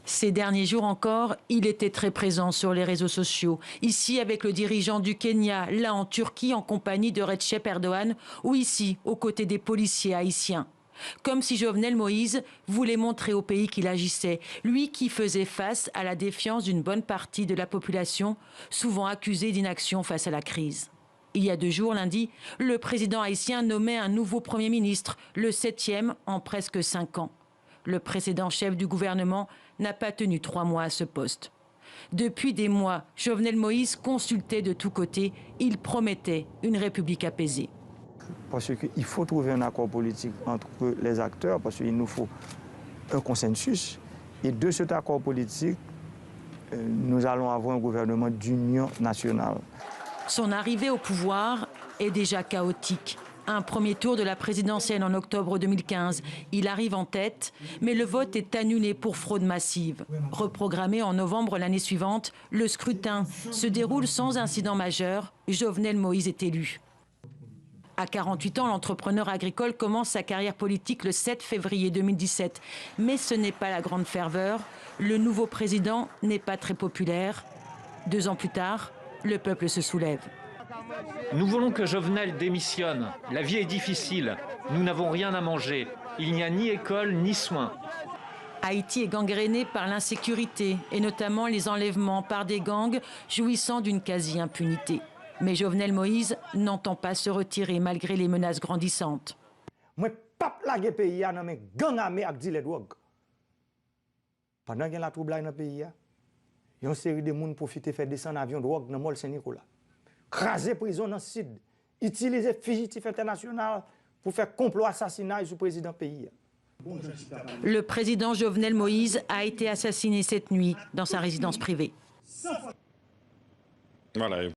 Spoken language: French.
Ces derniers jours encore, il était très présent sur les réseaux sociaux. Ici avec le dirigeant du Kenya, là en Turquie en compagnie de Recep Erdogan, ou ici aux côtés des policiers haïtiens. Comme si Jovenel Moïse voulait montrer au pays qu'il agissait, lui qui faisait face à la défiance d'une bonne partie de la population, souvent accusée d'inaction face à la crise. Il y a 2 jours, lundi, le président haïtien nommait un nouveau Premier ministre, le 7e en presque 5 ans. Le précédent chef du gouvernement n'a pas tenu 3 mois à ce poste. Depuis des mois, Jovenel Moïse consultait de tous côtés. Il promettait une république apaisée. Parce qu'il faut trouver un accord politique entre les acteurs, parce qu'il nous faut un consensus. Et de cet accord politique, nous allons avoir un gouvernement d'union nationale. Son arrivée au pouvoir est déjà chaotique. Un premier tour de la présidentielle en octobre 2015. Il arrive en tête, mais le vote est annulé pour fraude massive. Reprogrammé en novembre l'année suivante, le scrutin se déroule sans incident majeur. Jovenel Moïse est élu. À 48 ans, l'entrepreneur agricole commence sa carrière politique le 7 février 2017. Mais ce n'est pas la grande ferveur. Le nouveau président n'est pas très populaire. 2 ans plus tard, le peuple se soulève. Nous voulons que Jovenel démissionne. La vie est difficile. Nous n'avons rien à manger. Il n'y a ni école ni soins. Haïti est gangréné par l'insécurité et notamment les enlèvements par des gangs jouissant d'une quasi-impunité. Mais Jovenel Moïse n'entend pas se retirer malgré les menaces grandissantes. Moi, pas plaguer le pays dans mes gangs armés avec des drogues. Pendant qu'il y a la trouble dans le pays, il y a une série de gens qui profitent de faire descendre avion de drogue dans le Mall Saint-Nicolas. Craser prison dans le sud. Utiliser fugitif international pour faire complot assassinat sur le président du pays. Le président Jovenel Moïse a été assassiné cette nuit dans sa résidence privée. Voilà.